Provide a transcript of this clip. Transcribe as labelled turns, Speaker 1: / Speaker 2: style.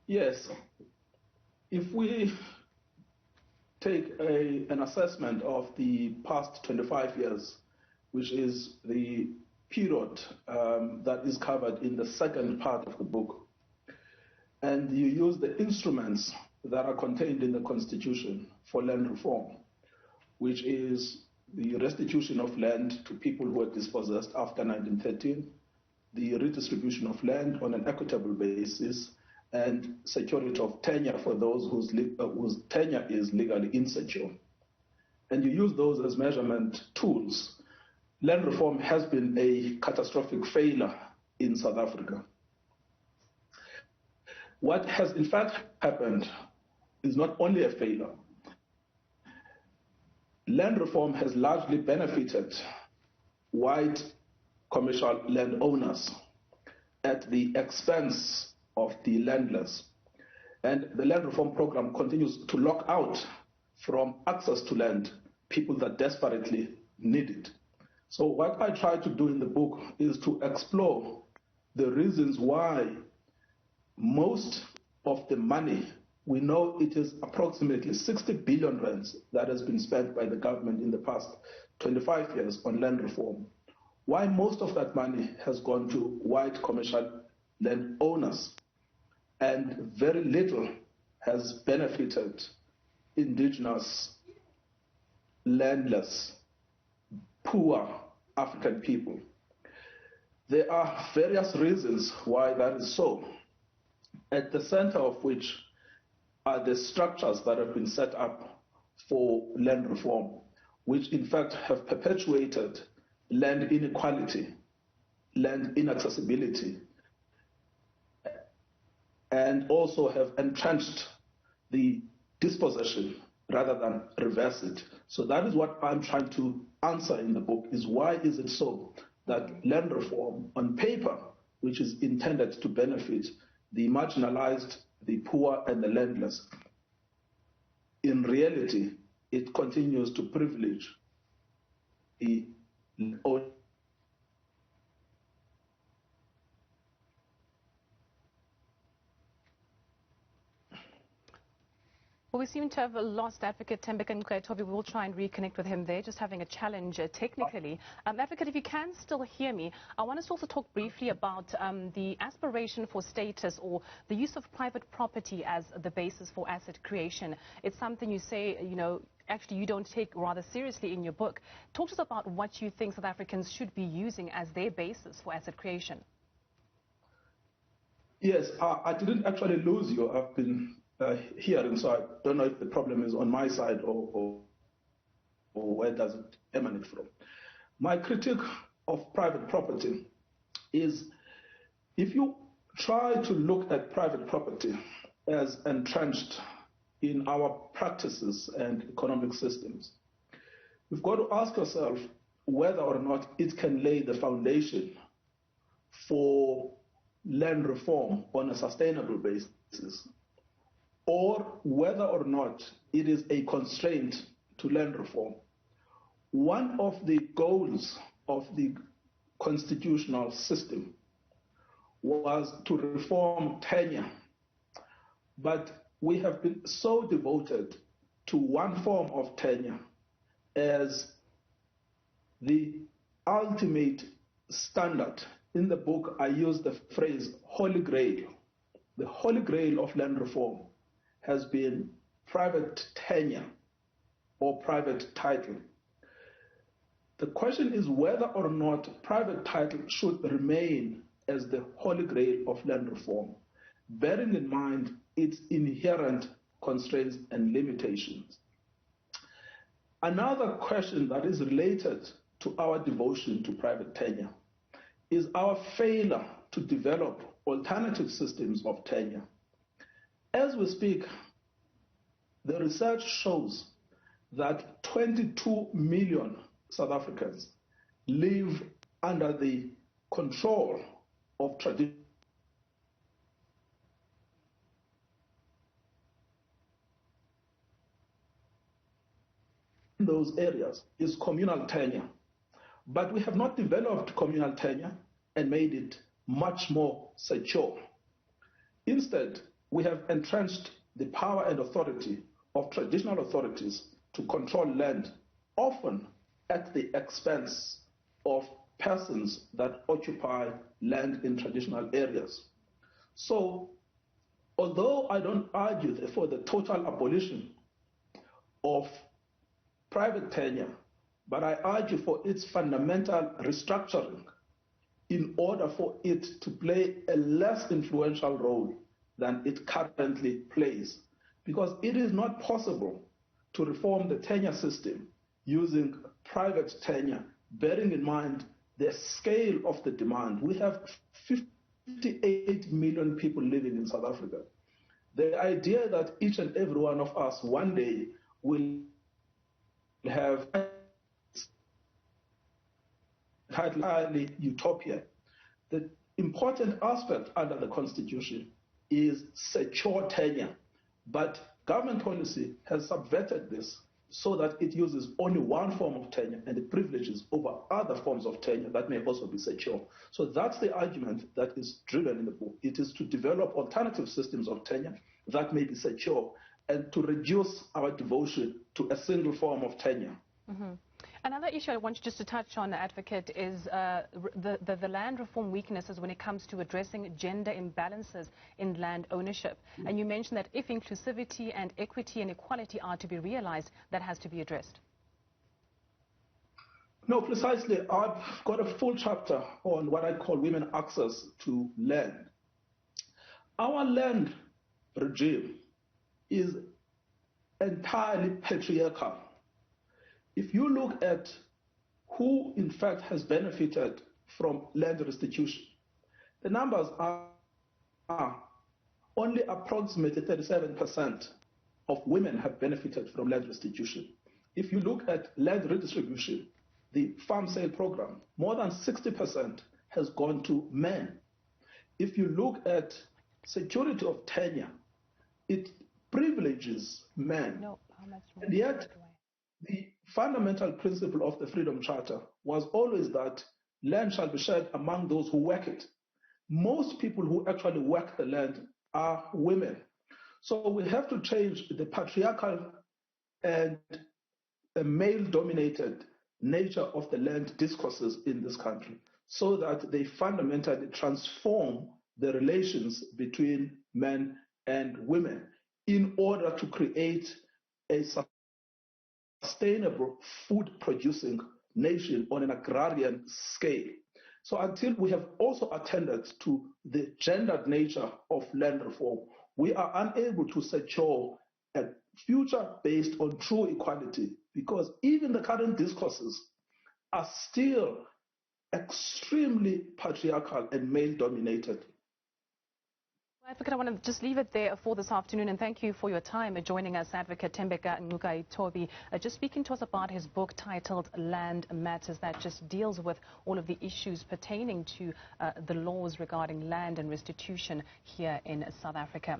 Speaker 1: Yes. If we take an assessment of the past 25 years, which is the period that is covered in the second part of the book, and you use the instruments that are contained in the Constitution for land reform, which is the restitution of land to people who were dispossessed after 1913, the redistribution of land on an equitable basis, and security of tenure for those whose tenure is legally insecure. And you use those as measurement tools. Land reform has been a catastrophic failure in South Africa. What has in fact happened is not only a failure. Land reform has largely benefited white commercial landowners at the expense of the landless. And the land reform program continues to lock out from access to land people that desperately need it. So what I try to do in the book is to explore the reasons why most of the money, we know it is approximately 60 billion rands that has been spent by the government in the past 25 years on land reform, why most of that money has gone to white commercial landowners and very little has benefited indigenous, landless, poor African people. There are various reasons why that is so, at the center of which are the structures that have been set up for land reform, which in fact have perpetuated land inequality, land inaccessibility, and also have entrenched the dispossession rather than reverse it. So that is what I'm trying to answer in the book, is why is it so that land reform on paper, which is intended to benefit the marginalized, the poor, and the landless, in reality, it continues to privilege the
Speaker 2: Well, we seem to have lost Advocate Tembeka Ngcukaitobi. We'll try and reconnect with him there, just having a challenge technically. Advocate, if you can still hear me, I want us to also talk briefly about the aspiration for status or the use of private property as the basis for asset creation. It's something you say, actually you don't take rather seriously in your book. Talk to us about what you think South Africans should be using as their basis for asset creation.
Speaker 1: Yes, I didn't actually lose you. I've been hearing, so I don't know if the problem is on my side or where does it emanate from. My critique of private property is, if you try to look at private property as entrenched in our practices and economic systems, we've got to ask ourselves whether or not it can lay the foundation for land reform on a sustainable basis, or whether or not it is a constraint to land reform. One of the goals of the constitutional system was to reform tenure, but we have been so devoted to one form of tenure as the ultimate standard. In the book, I use the phrase holy grail. The holy grail of land reform has been private tenure or private title. The question is whether or not private title should remain as the holy grail of land reform, bearing in mind its inherent constraints and limitations. Another question that is related to our devotion to private tenure is our failure to develop alternative systems of tenure. As we speak, the research shows that 22 million South Africans live under the control of traditional in those areas is communal tenure. But we have not developed communal tenure and made it much more secure. Instead, we have entrenched the power and authority of traditional authorities to control land, often at the expense of persons that occupy land in traditional areas. So, although I don't argue for the total abolition of private tenure, but I argue for its fundamental restructuring in order for it to play a less influential role than it currently plays. Because it is not possible to reform the tenure system using private tenure, bearing in mind the scale of the demand. We have 58 million people living in South Africa. The idea that each and every one of us one day will have highly utopia. The important aspect under the Constitution is secure tenure, but government policy has subverted this so that it uses only one form of tenure and it privileges over other forms of tenure that may also be secure. So that's the argument that is driven in the book. It is to develop alternative systems of tenure that may be secure and to reduce our devotion to a single form of tenure.
Speaker 2: Mm-hmm. Another issue I want you just to touch on, Advocate, is the land reform weaknesses when it comes to addressing gender imbalances in land ownership. And you mentioned that if inclusivity and equity and equality are to be realized, that has to be addressed.
Speaker 1: No, precisely. I've got a full chapter on what I call women access to land. Our land regime is entirely patriarchal. If you look at who, in fact, has benefited from land restitution, the numbers are only approximately 37% of women have benefited from land restitution. If you look at land redistribution, the farm sale program, more than 60% has gone to men. If you look at security of tenure, it privileges men.
Speaker 2: No, how much
Speaker 1: and yet, the fundamental principle of the Freedom Charter was always that land shall be shared among those who work it. Most people who actually work the land are women. So we have to change the patriarchal and the male-dominated nature of the land discourses in this country so that they fundamentally transform the relations between men and women in order to create a sustainable food-producing nation on an agrarian scale. So until we have also attended to the gendered nature of land reform, we are unable to secure a future based on true equality, because even the current discourses are still extremely patriarchal and male-dominated.
Speaker 2: Advocate, I want to just leave it there for this afternoon, and thank you for your time joining us, Advocate Tembeka Ngcukaitobi, just speaking to us about his book titled Land Matters, that just deals with all of the issues pertaining to the laws regarding land and restitution here in South Africa.